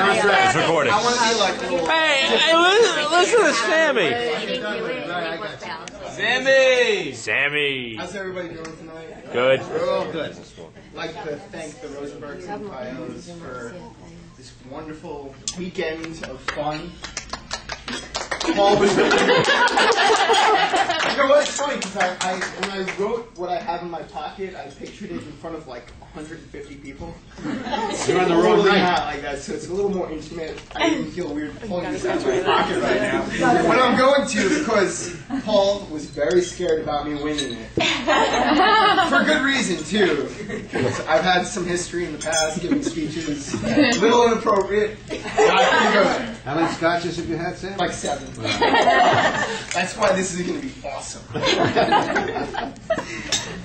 It's recording. I want to be like, Hey, listen to Sammy. Sammy. How's everybody doing tonight? Good. We're all good. I'd like to thank the Rosenbergs and Pios for this wonderful weekend of fun. Paul was You know what? It's funny because when I wrote what I have in my pocket, I pictured it in front of like 150 people. You're on the road right now, like that, so it's a little more intimate. I even feel weird pulling this out of my pocket right now. But I'm going to because Paul was very scared about me winning it. For good reason, too. Because I've had some history in the past giving speeches, a little inappropriate. How many scotches have you had, Sam? Like 7. That's why this is going to be awesome.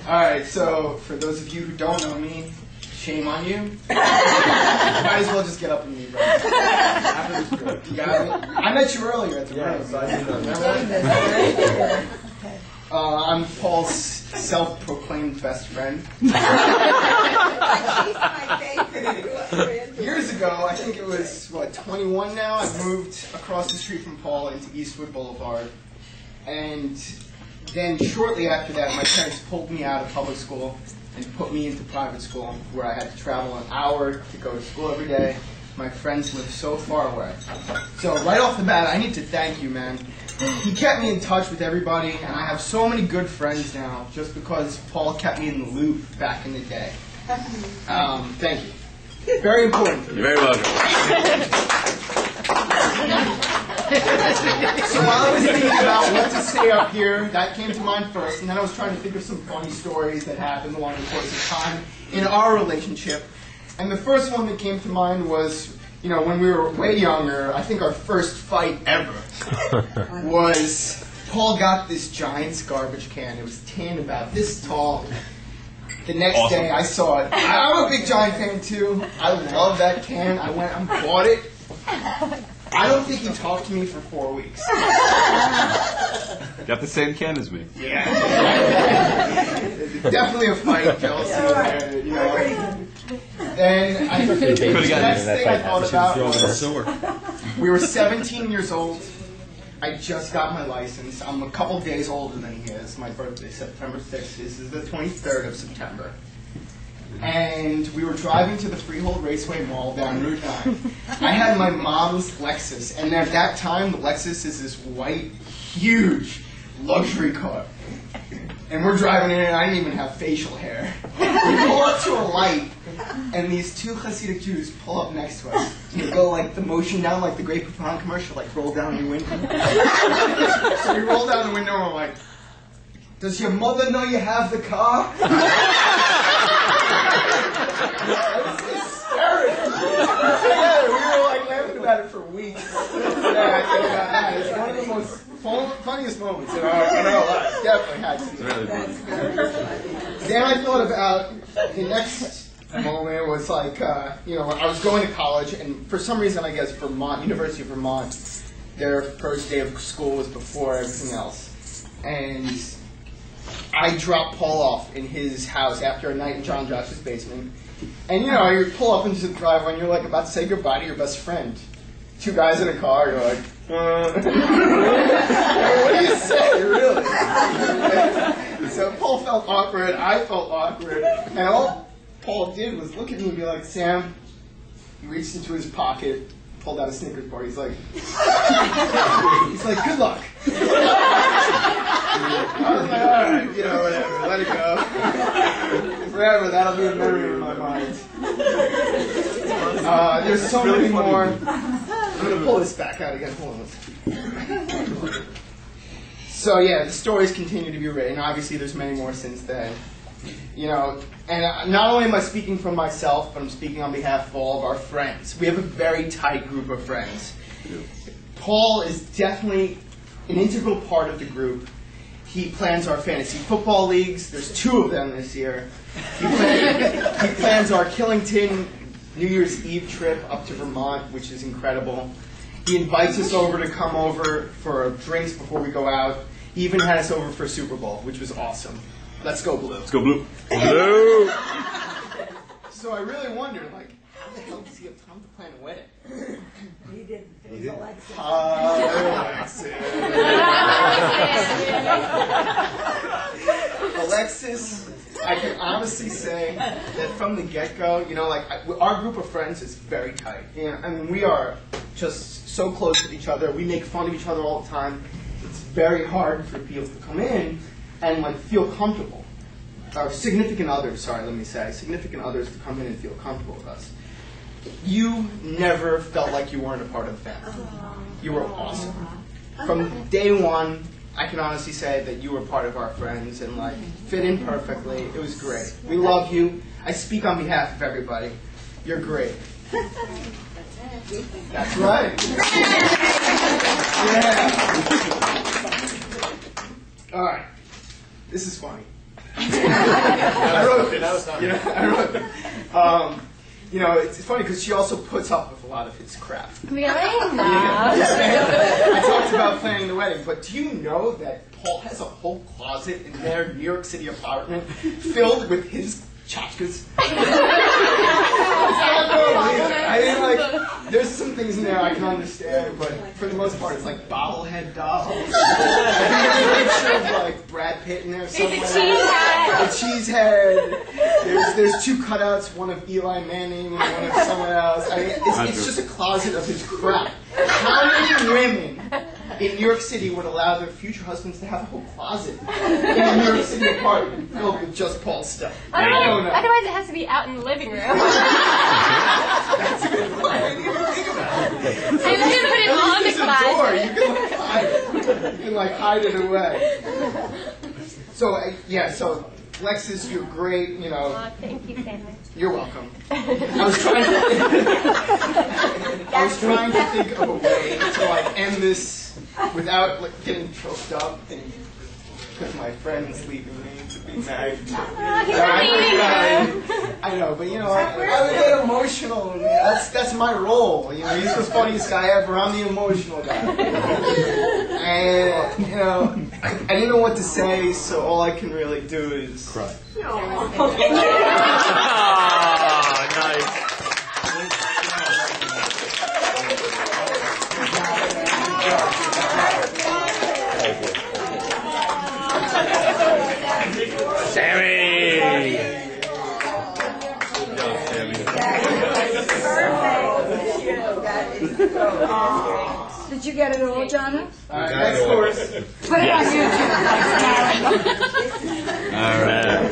Alright, so for those of you who don't know me, shame on you. Might as well just get up and leave right now. After this break. You got it? I met you earlier at the room. So I didn't know. I'm Paul's self-proclaimed best friend. Years ago, I think it was, 21 now, I moved across the street from Paul into Eastwood Boulevard. And then shortly after that, my parents pulled me out of public school and put me into private school, where I had to travel an hour to go to school every day. My friends lived so far away. So right off the bat, I need to thank you, man. He kept me in touch with everybody, and I have so many good friends now just because Paul kept me in the loop back in the day. Thank you. Very important. You're very welcome. So while I was thinking about what to say up here, that came to mind first, and then I was trying to think of some funny stories that happened along the course of time in our relationship. And the first one that came to mind was, when we were way younger, I think our first fight ever was Paul got this Giants garbage can. It was tin, about this tall. The next day I saw it. I'm a big Giant fan too. I love that can. I went and bought it. I don't think he talked to me for 4 weeks. Got the same can as me. Yeah. Definitely a fight, jealousy there, Then the next thing I thought about was we were 17 years old. I just got my license. I'm a couple days older than he is. My birthday, September 6th. This is the 23rd of September. And we were driving to the Freehold Raceway Mall down Route 9. I had my mom's Lexus, and at that time, the Lexus is this white, huge luxury car. And we're driving in, and I didn't even have facial hair. We pull up to a light, and these two Hasidic Jews pull up next to us. And they go like the motion down, like the Great Poupon commercial, like roll down your window. So we roll down the window, and we're like, "Does your mother know you have the car?" It's hysterical. Yeah, we were like laughing about it for weeks. Yeah, I think about that. It's one of the most funniest moments in our lives. Definitely had to be. Really funny. Then I thought about the next moment was like, I was going to college, and for some reason, I guess Vermont, University of Vermont, their first day of school was before everything else. And I dropped Paul off in his house after a night in John Josh's basement. And you pull up into the driveway and you're like about to say goodbye to your best friend. 2 guys in a car, you're like, what do you say, really? So Paul felt awkward, I felt awkward, and all Paul did was look at me and be like, Sam, he reached into his pocket, pulled out a Snickers bar, he's like, good luck. I was like, alright, whatever, let it go. Forever, that'll be a memory in my mind. There's so many more. I'm going to pull this back out again. Hold on. So yeah, the stories continue to be written. Obviously, there's many more since then. And not only am I speaking for myself, but I'm speaking on behalf of all of our friends. We have a very tight group of friends. Paul is definitely an integral part of the group. He plans our fantasy football leagues. There's 2 of them this year. He plans our Killington New Year's Eve trip up to Vermont, which is incredible. He invites us over to come over for drinks before we go out. He even had us over for Super Bowl, which was awesome. Let's go Blue. Let's go Blue. Blue. So I really wondered, like, how the hell does he have time to plan a wedding? He didn't. It was Alexis. Alexis, I can honestly say that from the get-go, you know, like, our group of friends is very tight. You know, I mean, we are just so close with each other. We make fun of each other all the time. It's very hard for people to come in and, like, feel comfortable. Or significant others, significant others to come in and feel comfortable with us. You never felt like you weren't a part of the family. You were awesome. From day one, I can honestly say that you were part of our friends and like fit in perfectly. It was great. We love you. I speak on behalf of everybody. You're great. That's right. Yeah. All right. This is funny. I wrote this. I wrote this. You know, it's funny because she also puts up with a lot of his crap. Really? No. I talked about planning the wedding, but do you know that Paul has a whole closet in their New York City apartment filled with his tchotchkes? I mean, like, there's some things in there I can understand, but for the most part, it's like bobblehead dolls. I think there's a picture of like Brad Pitt in there somewhere. It's a cheese head. A cheese head. There's two cutouts, one of Eli Manning and one of someone else. I mean, it's just a closet of his crap. How many women in New York City would allow their future husbands to have a whole closet in a New York City apartment filled with just Paul's stuff? I don't know. Otherwise, it has to be out in the living room. That's a good point. I didn't even think about it. I was going to put it on the There's a door. You can like hide it. You can like hide it away. So yeah. So Alexis, you're great. You know. Oh, thank you, Sammy. You're welcome. I was trying to think of a way to like end this without like getting choked up and because my friend's leaving me to be married. I know, but you know, I get emotional. And that's my role. You know, he's the funniest guy ever. I'm the emotional guy. And you know, I didn't know what to say, so all I can really do is Cry. Nice. Sammy! Did you get it all, Jonna? all right, next course. Put it on YouTube. All right.